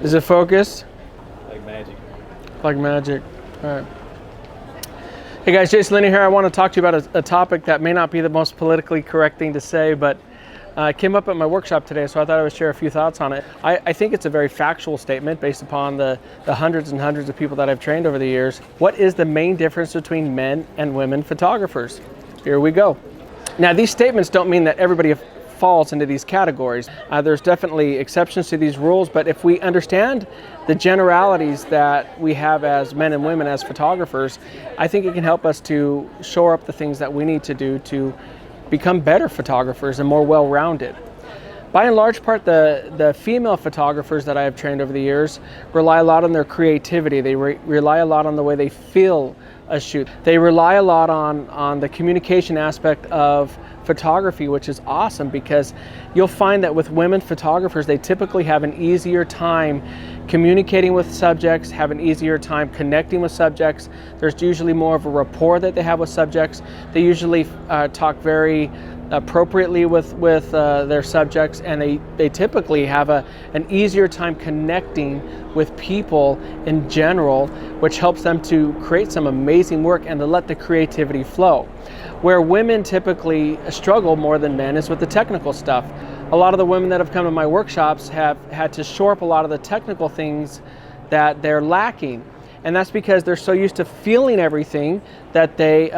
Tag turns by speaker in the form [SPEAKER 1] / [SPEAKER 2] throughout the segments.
[SPEAKER 1] Is it focused?
[SPEAKER 2] Like magic.
[SPEAKER 1] Like magic. All right. Hey guys, Jason Lanier here. I want to talk to you about a topic that may not be the most politically correct thing to say, but it came up at my workshop today, so I thought I would share a few thoughts on it. I think it's a very factual statement based upon the hundreds and hundreds of people that I've trained over the years. What is the main difference between men and women photographers? Here we go. Now, these statements don't mean that everybody falls into these categories. There's definitely exceptions to these rules, but if we understand the generalities that we have as men and women as photographers, I think it can help us to shore up the things that we need to do to become better photographers and more well-rounded. By and large part, the female photographers that I have trained over the years rely a lot on their creativity. They rely a lot on the way they feel a shoot. They rely a lot on the communication aspect of photography, which is awesome because you'll find that with women photographers, they typically have an easier time communicating with subjects, have an easier time connecting with subjects. There's usually more of a rapport that they have with subjects. They usually talk very appropriately with their subjects, and they typically have an easier time connecting with people in general, which helps them to create some amazing work and to let the creativity flow. Where women typically struggle more than men is with the technical stuff. A lot of the women that have come to my workshops have had to shore up a lot of the technical things that they're lacking. And that's because they're so used to feeling everything that they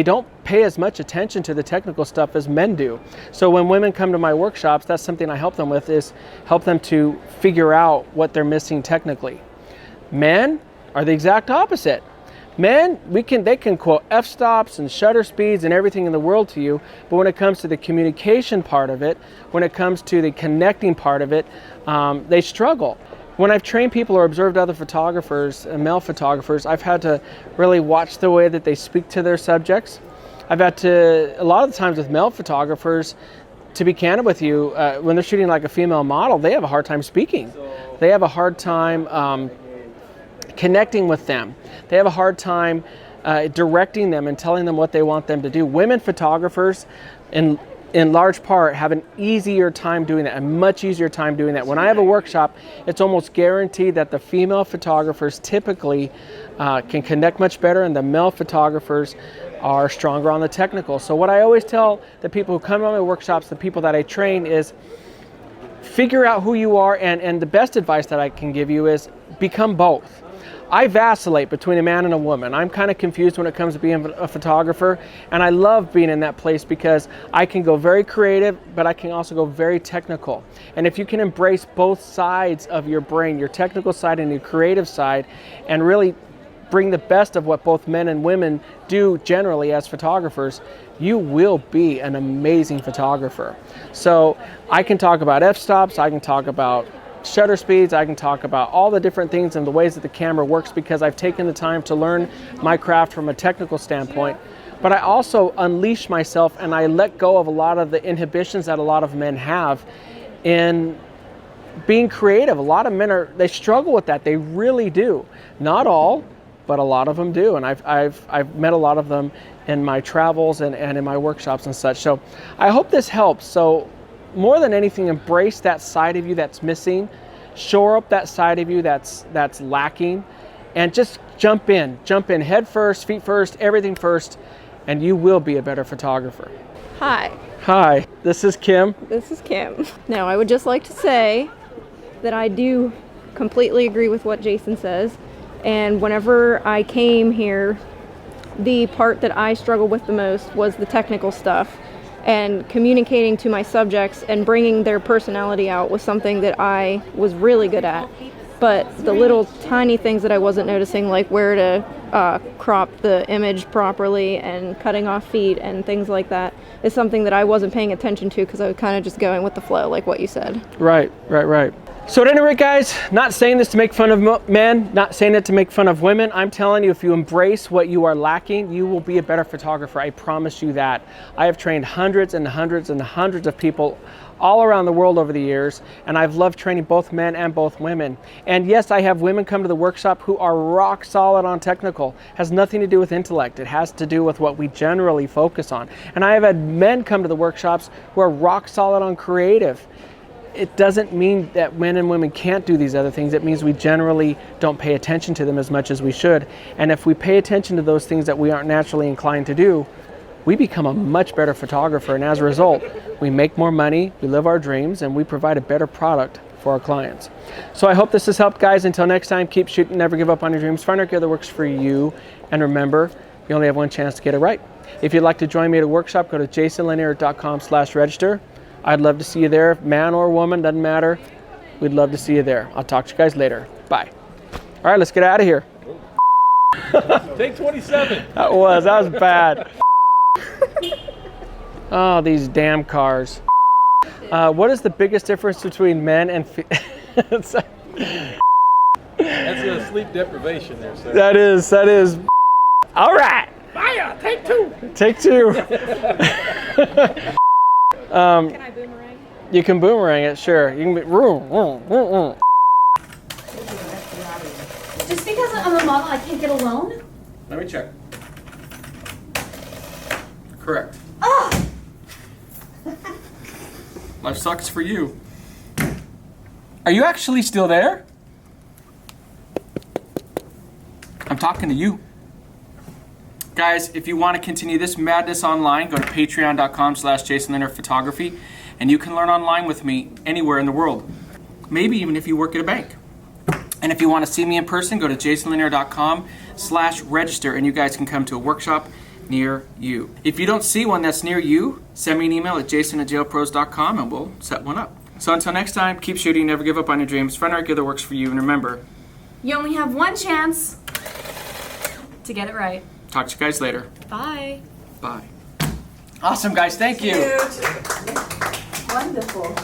[SPEAKER 1] don't pay as much attention to the technical stuff as men do. So when women come to my workshops, that's something I help them with, is help them to figure out what they're missing technically. Men are the exact opposite. Men, they can quote f-stops and shutter speeds and everything in the world to you, but when it comes to the communication part of it, when it comes to the connecting part of it, they struggle. When I've trained people or observed other photographers, male photographers, I've had to really watch the way that they speak to their subjects. I've had to, a lot of the times with male photographers, to be candid with you, when they're shooting like a female model, they have a hard time speaking. They have a hard time connecting with them. They have a hard time directing them and telling them what they want them to do. Women photographers, in large part, have an easier time doing that, a much easier time doing that. When I have a workshop, it's almost guaranteed that the female photographers typically can connect much better, and the male photographers are stronger on the technical. So what I always tell the people who come to my workshops, the people that I train, is figure out who you are, and the best advice that I can give you is become both. I vacillate between a man and a woman. I'm kind of confused when it comes to being a photographer, and I love being in that place because I can go very creative, but I can also go very technical. And if you can embrace both sides of your brain, your technical side and your creative side, and really bring the best of what both men and women do generally as photographers, you will be an amazing photographer. So I can talk about f-stops, I can talk about shutter speeds, I can talk about all the different things and the ways that the camera works because I've taken the time to learn my craft from a technical standpoint. But I also unleash myself and I let go of a lot of the inhibitions that a lot of men have in being creative. A lot of men they struggle with that. They really do. Not all, but a lot of them do. And I've met a lot of them in my travels and in my workshops and such. So I hope this helps. So more than anything, embrace that side of you that's missing, shore up that side of you that's lacking, and just jump in head first, feet first, everything first, and you will be a better photographer. Hi, this is Kim.
[SPEAKER 3] This is Kim. Now, I would just like to say that I do completely agree with what Jason says, and whenever I came here, the part that I struggled with the most was the technical stuff. And communicating to my subjects and bringing their personality out was something that I was really good at. But the little tiny things that I wasn't noticing, like where to crop the image properly and cutting off feet and things like that, is something that I wasn't paying attention to because I was kind of just going with the flow, like what you said.
[SPEAKER 1] Right. So at any rate, guys, not saying this to make fun of men, not saying it to make fun of women. I'm telling you, if you embrace what you are lacking, you will be a better photographer. I promise you that. I have trained hundreds and hundreds and hundreds of people all around the world over the years, and I've loved training both men and both women. And yes, I have women come to the workshop who are rock solid on technical. It has nothing to do with intellect. It has to do with what we generally focus on. And I have had men come to the workshops who are rock solid on creative. it doesn't mean that men and women can't do these other things. It means we generally don't pay attention to them as much as we should. And if we pay attention to those things that we aren't naturally inclined to do, we become a much better photographer. And as a result, we make more money, we live our dreams, and we provide a better product for our clients. So I hope this has helped, guys. Until next time, keep shooting, never give up on your dreams. Find our gear that works for you. And remember, you only have one chance to get it right. If you'd like to join me at a workshop, go to jasonlanier.com/register. I'd love to see you there, man or woman, doesn't matter. We'd love to see you there. I'll talk to you guys later. Bye. All right, let's get out of here.
[SPEAKER 2] Take 27.
[SPEAKER 1] That was bad. Oh, these damn cars. What is the biggest difference between men and
[SPEAKER 2] That's a sleep deprivation there, sir.
[SPEAKER 1] That is. All right.
[SPEAKER 2] Fire, take 2.
[SPEAKER 1] Take 2.
[SPEAKER 3] Can I boomerang?
[SPEAKER 1] You can boomerang it, sure. You can be.
[SPEAKER 4] Just because I'm a model, I can't get a loan?
[SPEAKER 1] Let me check. Correct.
[SPEAKER 4] Oh!
[SPEAKER 1] Life sucks for you. Are you actually still there? I'm talking to you. Guys, if you want to continue this madness online, go to patreon.com/JasonLanierPhotography, and you can learn online with me anywhere in the world. Maybe even if you work at a bank. And if you want to see me in person, go to jasonlanier.com/register, and you guys can come to a workshop near you. If you don't see one that's near you, send me an email at jason@jailpros.com and we'll set one up. So until next time, keep shooting, never give up on your dreams, find our gear that works for you, and remember,
[SPEAKER 4] You only have one chance to get it right.
[SPEAKER 1] talk to you guys later.
[SPEAKER 4] Bye.
[SPEAKER 1] Bye. Awesome, guys. Thank you.
[SPEAKER 4] Wonderful.